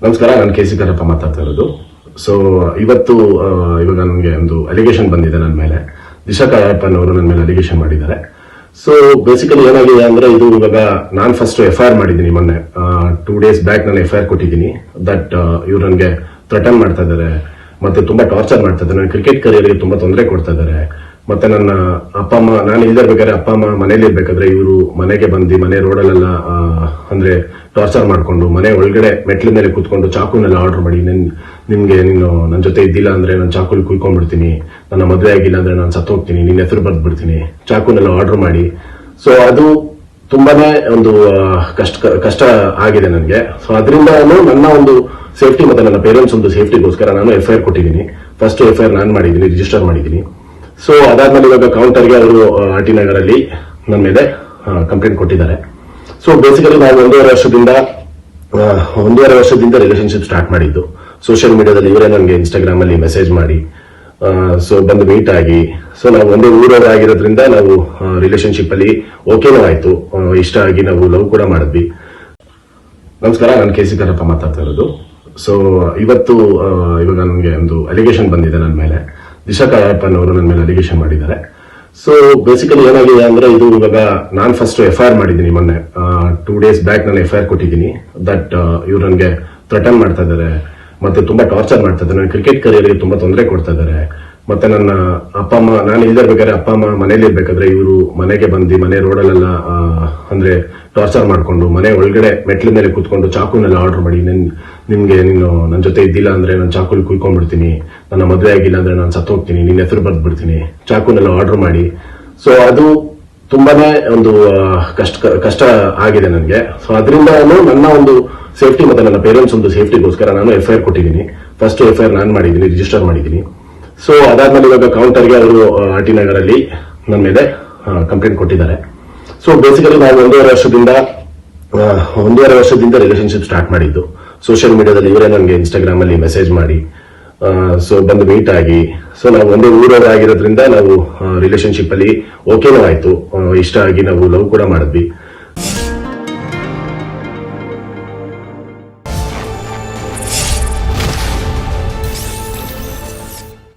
ನಮಸ್ಕಾರ, ನಾನು K C Karappa ಮಾತಾಡ್ತಾ ಇರೋದು. ಸೊ ಇವತ್ತು ಇವಾಗ ನನಗೆ ಒಂದು ಅಲಿಗೇಷನ್ ಬಂದಿದೆ ನನ್ನ ಮೇಲೆ. ದಿಶಾ ಕಾಯಪ್ಪನ್ ಅವರು ನನ್ನ ಮೇಲೆ ಅಲಿಗೇಷನ್ ಮಾಡಿದ್ದಾರೆ. ಸೊ ಬೇಸಿಕಲಿ ಏನಾಗಿದೆ ಅಂದ್ರೆ, ಇದು ಇವಾಗ ನಾನು ಫಸ್ಟ್ FIR ಮಾಡಿದ್ದೀನಿ ಮೊನ್ನೆ. 2 days ಬ್ಯಾಕ್ ನಾನು FIR ಕೊಟ್ಟಿದ್ದೀನಿ. ದಟ್ ಇವ್ರು ನನಗೆ ಥ್ರೆಟನ್ ಮಾಡ್ತಾ ಇದ್ದಾರೆ, ಮತ್ತೆ ತುಂಬಾ ಟಾರ್ಚರ್ ಮಾಡ್ತಾ ಇದ್ದಾರೆ. ನನ್ನ ಕ್ರಿಕೆಟ್ ಕರಿಯರ್ಗೆ ತುಂಬಾ ತೊಂದರೆ ಕೊಡ್ತಾ ಇದ್ದಾರೆ. ಮತ್ತೆ ನನ್ನ ಅಪ್ಪ ಅಮ್ಮ, ನಾನು ಇಲ್ಲಿರ್ಬೇಕಾದ್ರೆ ಅಪ್ಪ ಅಮ್ಮ ಮನೇಲಿ ಇರ್ಬೇಕಾದ್ರೆ ಇವರು ಮನೆಗೆ ಬಂದು ಮನೆ ರೋಡಲ್ಲೆಲ್ಲ ಅಂದ್ರೆ ಟಾರ್ಚರ್ ಮಾಡ್ಕೊಂಡು, ಮನೆ ಒಳಗಡೆ ಮೆಟ್ಲ ಮೇಲೆ ಕೂತ್ಕೊಂಡು ಚಾಕುನೆಲ್ಲ ಆರ್ಡರ್ ಮಾಡಿ, ನಿಮ್ಗೆ ನೀನು ನನ್ನ ಜೊತೆ ಇದ್ದಿಲ್ಲ ಅಂದ್ರೆ ನಾನು ಚಾಕುಲಿ ಕುಯ್ಕೊಂಡ್ಬಿಡ್ತೀನಿ, ನನ್ನ ಮದುವೆ ಆಗಿಲ್ಲ ಅಂದ್ರೆ ನಾನು ಸತ್ತೋಗ್ತೀನಿ, ನಿನ್ನ ಹೆಸರು ಬರ್ದ್ಬಿಡ್ತೀನಿ, ಚಾಕುನೆಲ್ಲ ಆರ್ಡರ್ ಮಾಡಿ. ಸೊ ಅದು ತುಂಬಾನೇ ಒಂದು ಕಷ್ಟ ಆಗಿದೆ ನನಗೆ. ಸೊ ಅದರಿಂದ ನನ್ನ ಒಂದು ಸೇಫ್ಟಿ ಮತ್ತೆ ನನ್ನ ಪೇರೆಂಟ್ಸ್ ಒಂದು ಸೇಫ್ಟಿಗೋಸ್ಕರ ನಾನು FIR ಕೊಟ್ಟಿದ್ದೀನಿ. ಫಸ್ಟ್ FIR ನಾನು ಮಾಡಿದ್ದೀನಿ, ರಿಜಿಸ್ಟರ್ ಮಾಡಿದ್ದೀನಿ. ಸೊ ಅದಾದ್ಮೇಲೆ ಇವಾಗ ಕೌಂಟರ್ಗೆ ಅವರು RT ನಗರಲ್ಲಿ ನನ್ನ ಮೇಲೆ ಕಂಪ್ಲೇಂಟ್ ಕೊಟ್ಟಿದ್ದಾರೆ. ಸೊ ಬೇಸಿಕಲಿ ನಾವು ಒಂದೂವರೆ ವರ್ಷದಿಂದ ರಿಲೇಶನ್ಶಿಪ್ ಸ್ಟಾರ್ಟ್ ಮಾಡಿದ್ದು. ಸೋಷಿಯಲ್ ಮೀಡಿಯಾದಲ್ಲಿ ಇವರೇ ನನಗೆ ಇನ್ಸ್ಟಾಗ್ರಾಮ್ ಅಲ್ಲಿ ಮೆಸೇಜ್ ಮಾಡಿ ಸೊ ಬಂದು ಮೀಟ್ ಆಗಿ, ಸೊ ನಾವು ಒಂದೇ ಊರವರೇ ಆಗಿರೋದ್ರಿಂದ ನಾವು ರಿಲೇಶನ್ಶಿಪ್ ಅಲ್ಲಿ ಓಕೆನೂ ಆಯ್ತು, ಇಷ್ಟ ಆಗಿ ನಾವು ಲವ್ ಕೂಡ ಮಾಡಿದ್ವಿ. ನಮಸ್ಕಾರ, ನಾನು ಕೆ ಸಿ ಕರಪ್ಪ ಮಾತಾಡ್ತಾ ಇರೋದು. ಸೊ ಇವತ್ತು ಇವಾಗ ನನಗೆ ಒಂದು ಅಲಿಗೇಷನ್ ಬಂದಿದೆ ನನ್ನ ಮೇಲೆ. ದಿಶಾ ಕಾಯಪ್ಪನ್ ಅವರು ನನ್ನ ಮೇಲೆ ಅಲಿಗೇಷನ್ ಮಾಡಿದ್ದಾರೆ. ಸೊ ಬೇಸಿಕಲಿ ಏನಾಗಿದೆ ಅಂದ್ರೆ, ಇದು ಇವಾಗ ನಾನು ಫಸ್ಟ್ FIR ಮಾಡಿದ್ದೀನಿ ಮೊನ್ನೆ. 2 days ಬ್ಯಾಕ್ ನಾನು FIR ಕೊಟ್ಟಿದ್ದೀನಿ. ದಟ್ ಇವ್ರು ನನಗೆ ಥ್ರೆಟನ್ ಮಾಡ್ತಾ ಇದ್ದಾರೆ, ಮತ್ತೆ ತುಂಬಾ ಟಾರ್ಚರ್ ಮಾಡ್ತಾ ಇದ್ದಾರೆ. ನನ್ನ ಕ್ರಿಕೆಟ್ ಕರಿಯರ್ಗೆ ತುಂಬಾ ತೊಂದರೆ ಕೊಡ್ತಾ ಇದ್ದಾರೆ. ಮತ್ತೆ ನನ್ನ ಅಪ್ಪ ಅಮ್ಮ, ನಾನು ಇಲ್ಲಿರ್ಬೇಕಾದ್ರೆ ಅಪ್ಪ ಅಮ್ಮ ಮನೇಲಿ ಇರ್ಬೇಕಾದ್ರೆ ಇವರು ಮನೆಗೆ ಬಂದು ಮನೆ ರೋಡಲ್ಲೆಲ್ಲ ಅಂದ್ರೆ ಟಾರ್ಚರ್ ಮಾಡ್ಕೊಂಡು, ಮನೆ ಒಳಗಡೆ ಮೆಟ್ಲ ಮೇಲೆ ಕೂತ್ಕೊಂಡು ಚಾಕುನೆಲ್ಲ ಆರ್ಡರ್ ಮಾಡಿ, ನಿಮ್ಗೆ ನೀನು ನನ್ನ ಜೊತೆ ಇದ್ದಿಲ್ಲ ಅಂದ್ರೆ ನಾನು ಚಾಕುಲಿ ಕುಯ್ಕೊಂಡ್ಬಿಡ್ತೀನಿ, ನನ್ನ ಮದುವೆ ಆಗಿಲ್ಲ ಅಂದ್ರೆ ನಾನು ಸತ್ತೋಗ್ತೀನಿ, ನಿನ್ನ ಹೆಸರು ಬರ್ದ್ಬಿಡ್ತೀನಿ, ಚಾಕುನೆಲ್ಲ ಆರ್ಡರ್ ಮಾಡಿ. ಸೊ ಅದು ತುಂಬಾನೇ ಒಂದು ಕಷ್ಟ ಆಗಿದೆ ನನಗೆ. ಸೊ ಅದರಿಂದ ನನ್ನ ಒಂದು ಸೇಫ್ಟಿ ಮತ್ತೆ ನನ್ನ ಪೇರೆಂಟ್ಸ್ ಒಂದು ಸೇಫ್ಟಿಗೋಸ್ಕರ ನಾನು FIR ಕೊಟ್ಟಿದ್ದೀನಿ. ಫಸ್ಟ್ FIR ನಾನು ಮಾಡಿದ್ದೀನಿ, ರಿಜಿಸ್ಟರ್ ಮಾಡಿದ್ದೀನಿ. ಸೊ ಅದಾದ್ಮೇಲೆ ಇವಾಗ ಕೌಂಟರ್ಗೆ ಅವರು RT ನಗರಲ್ಲಿ ನನ್ನ ಮೇಲೆ ಕಂಪ್ಲೇಂಟ್ ಕೊಟ್ಟಿದ್ದಾರೆ. ಸೊ ಬೇಸಿಕಲಿ ನಾವು ಒಂದೂವರೆ ವರ್ಷದಿಂದ ರಿಲೇಶನ್ಶಿಪ್ ಸ್ಟಾರ್ಟ್ ಮಾಡಿದ್ದು. ಸೋಷಿಯಲ್ ಮೀಡಿಯಾದಲ್ಲಿ ಇವರೇ ನನಗೆ ಇನ್ಸ್ಟಾಗ್ರಾಮ್ ಅಲ್ಲಿ ಮೆಸೇಜ್ ಮಾಡಿ ಸೊ ಬಂದು ಮೀಟ್ ಆಗಿ, ಸೊ ನಾವು ಒಂದೇ ಊರವರೇ ಆಗಿರೋದ್ರಿಂದ ನಾವು ರಿಲೇಶನ್ಶಿಪ್ ಅಲ್ಲಿ ಓಕೆನೂ ಆಯ್ತು, ಇಷ್ಟ ಆಗಿ ನಾವು ಲವ್ ಕೂಡ ಮಾಡಿದ್ವಿ.